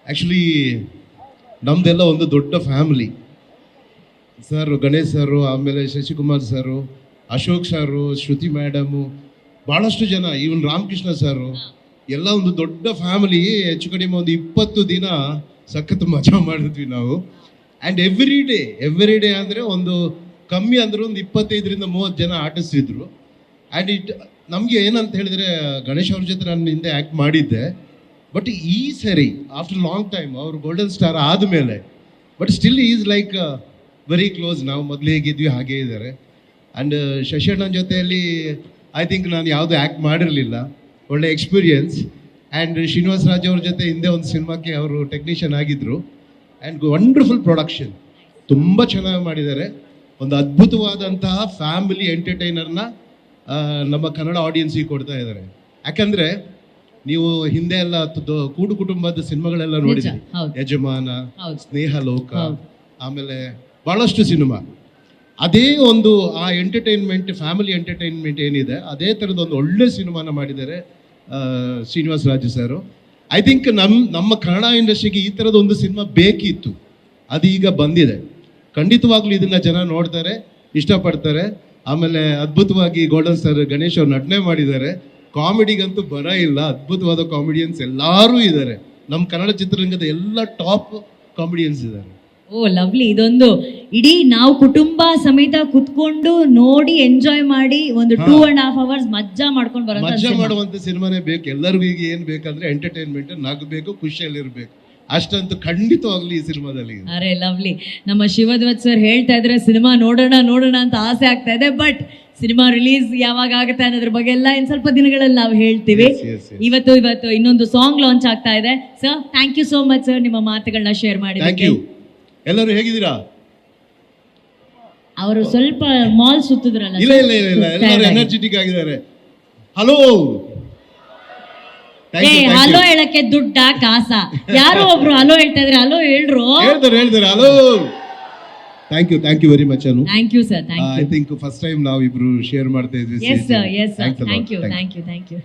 Actually ನಮ್ದೆಲ್ಲ ಒಂದು ದೊಡ್ಡ ಫ್ಯಾಮಿಲಿ. ಸರ್ ಗಣೇಶ್ ಸರು, ಆಮೇಲೆ ಶಶಿಕುಮಾರ್ ಸರು, ಅಶೋಕ್ ಸರು, ಶ್ರುತಿ ಮೇಡಮು, ಭಾಳಷ್ಟು ಜನ, ಈವನ್ ರಾಮಕೃಷ್ಣ ಸರು, ಎಲ್ಲ ಒಂದು ದೊಡ್ಡ ಫ್ಯಾಮಿಲಿ. ಹೆಚ್ಚು ಕಡಿಮೆ ಒಂದು 20 ದಿನ ಸಖತ್ ಮಜಾ ಮಾಡಿದ್ವಿ ನಾವು. ಆ್ಯಂಡ್ ಎವ್ರಿ ಡೇ ಅಂದರೆ ಒಂದು ಕಮ್ಮಿ ಅಂದ್ರೆ ಒಂದು 25-30 ಜನ ಆರ್ಟಿಸ್ಟ್ ಇದ್ರು. ಆ್ಯಂಡ್ ನಮಗೆ ಏನಂತ ಹೇಳಿದ್ರೆ, ಗಣೇಶ್ ಅವ್ರ ಜೊತೆ ನಾನು ಹಿಂದೆ ಆ್ಯಕ್ಟ್ ಮಾಡಿದ್ದೆ. ಬಟ್ ಈ ಸರಿ ಆಫ್ಟರ್ ಲಾಂಗ್ ಟೈಮ್ ಅವರು ಗೋಲ್ಡನ್ ಸ್ಟಾರ್ ಆದಮೇಲೆ, but still is like very close. ನಾವು ಮೊದಲು ಹೇಗಿದ್ವಿ ಹಾಗೇ ಇದ್ದಾರೆ. ಆ್ಯಂಡ್ ಶಶಣ್ಣನ ಜೊತೆಯಲ್ಲಿ ಐ ಥಿಂಕ್ ನಾನು ಯಾವುದು ಆ್ಯಕ್ಟ್ ಮಾಡಿರಲಿಲ್ಲ, ಒಳ್ಳೆ ಎಕ್ಸ್ಪೀರಿಯನ್ಸ್. ಆ್ಯಂಡ್ ಶ್ರೀನಿವಾಸ್ ರಾಜ್ ಅವ್ರ ಜೊತೆ ಹಿಂದೆ ಒಂದು ಸಿನಿಮಾಕ್ಕೆ ಅವರು ಟೆಕ್ನಿಷಿಯನ್ ಆಗಿದ್ದರು. ಆ್ಯಂಡ್ ವಂಡರ್ಫುಲ್ ಪ್ರೊಡಕ್ಷನ್, ತುಂಬ ಚೆನ್ನಾಗಿ ಮಾಡಿದ್ದಾರೆ. ಒಂದು ಅದ್ಭುತವಾದಂತಹ ಫ್ಯಾಮಿಲಿ ಎಂಟರ್ಟೈನರ್ನ ನಮ್ಮ ಕನ್ನಡ ಆಡಿಯನ್ಸಿಗೆ ಕೊಡ್ತಾ ಇದ್ದಾರೆ. ಯಾಕಂದರೆ ನೀವು ಹಿಂದೆ ಎಲ್ಲ ಕೂಡು ಕುಟುಂಬದ ಸಿನಿಮಾಗಳೆಲ್ಲ ನೋಡಿದ್ರಿ, ಯಜಮಾನ, ಸ್ನೇಹ ಲೋಕ, ಆಮೇಲೆ ಭಾಳಷ್ಟು ಸಿನಿಮಾ. ಅದೇ ಒಂದು ಆ ಎಂಟರ್ಟೈನ್ಮೆಂಟ್, ಫ್ಯಾಮಿಲಿ ಎಂಟರ್ಟೈನ್ಮೆಂಟ್ ಏನಿದೆ, ಅದೇ ಥರದ ಒಂದು ಒಳ್ಳೆ ಸಿನಿಮಾನ ಮಾಡಿದ್ದಾರೆ ಶ್ರೀನಿವಾಸ್ ರಾಜು ಸರು. ಐ ಥಿಂಕ್ ನಮ್ಮ ಕನ್ನಡ ಇಂಡಸ್ಟ್ರಿಗೆ ಈ ಥರದ ಒಂದು ಸಿನಿಮಾ ಬೇಕಿತ್ತು, ಅದು ಈಗ ಬಂದಿದೆ. ಖಂಡಿತವಾಗ್ಲೂ ಇದನ್ನ ಜನ ನೋಡ್ತಾರೆ, ಇಷ್ಟಪಡ್ತಾರೆ. ಆಮೇಲೆ ಅದ್ಭುತವಾಗಿ ಗೋಲ್ಡನ್ ಸ್ಟಾರ್ ಗಣೇಶ್ ಅವ್ರು ನಟನೆ ಮಾಡಿದ್ದಾರೆ. ಕಾಮಿಡಿಗಂತೂ ಬರ ಇಲ್ಲ, ಅದ್ಭುತವಾದ ಕಾಮಿಡಿಯನ್ಸ್ ಎಲ್ಲರೂ ಇದ್ದಾರೆ. ನಮ್ಮ ಕನ್ನಡ ಚಿತ್ರರಂಗದ ಎಲ್ಲ ಟಾಪ್ ಕಾಮಿಡಿಯನ್ಸ್ ಇದ್ದಾರೆ. ಓ ಲವ್ಲಿ. ಇದೊಂದು ಇಡೀ ನಾವು ಕುಟುಂಬ ಸಮೇತ ಕುತ್ಕೊಂಡು ನೋಡಿ ಎಂಜಾಯ್ ಮಾಡಿ ಒಂದು 2.5 hours ಮಜ್ಜಾ ಮಾಡ್ಕೊಂಡು ಮಜ್ಜಾ ಮಾಡುವಂತ ಸಿನಿಮಾನೇ ಬೇಕು. ಎಲ್ಲರಿಗೂ ಈಗ ಏನ್ ಬೇಕಂದ್ರೆ ಎಂಟರ್ಟೈನ್ಮೆಂಟ್, ನಗಬೇಕು, ಖುಷಿಯಲ್ಲಿರ್ಬೇಕು, ಅಷ್ಟಂತೂ ಖಂಡಿತವಾಗ್ಲಿ ಈ ಸಿನಿಮಾದಲ್ಲಿ. ಅರೆ ಲವ್ಲಿ. ನಮ್ಮ ಶಿವಧ್ವಜ್ ಸರ್ ಹೇಳ್ತಾ ಇದ್ರೆ ಸಿನಿಮಾ ನೋಡೋಣ ಅಂತ ಆಸೆ ಆಗ್ತಾ ಇದೆ. ಬಟ್ ಸಿನಿಮಾ ರಿಲೀಸ್ ಯಾವಾಗ ಆಗುತ್ತೆ ಅನ್ನೋದ್ರ ಬಗ್ಗೆ ಎಲ್ಲ ಇನ್ ಸ್ವಲ್ಪ ದಿನಗಳಲ್ಲಿ ನಾವು ಹೇಳ್ತೀವಿ. ಇವತ್ತು ಇನ್ನೊಂದು ಸಾಂಗ್ ಲಾಂಚ್ ಆಗ್ತಾ ಇದೆ. Sir thank you so much sir, ನಿಮ್ಮ ಮಾತುಗಳನ್ನ ಶೇರ್ ಮಾಡಿ. ಎಲ್ಲರೂ ಹೇಗಿದ್ದೀರಾ? ಅವರು ಸ್ವಲ್ಪ ಮಾಲ್ ಸುತ್ತಿದ್ರಲ್ಲ. ಇಲ್ಲ ಎಲ್ಲರೂ ಎನರ್ಜೆಟಿಕ್ ಆಗಿದ್ದಾರೆ. ಹಲೋ ಹಲೋ ಹೇಳಕ್ಕೆ ದುಡ್ಡ ಕಾಸ? ಯಾರೋ ಒಬ್ರು ಹಲೋ ಹೇಳ್ತಾ ಇದ್ರೆ ಹಲೋ ಹೇಳ್ರು. ಹೇಳ್ತಾರೆ hello. Thank you very much Anu. Thank you sir. I think first time ನಾವು ಇಬ್ರು ಶೇರ್ ಮಾಡ್ತಾ ಇದ್ವಿ. Yes sir, thank you.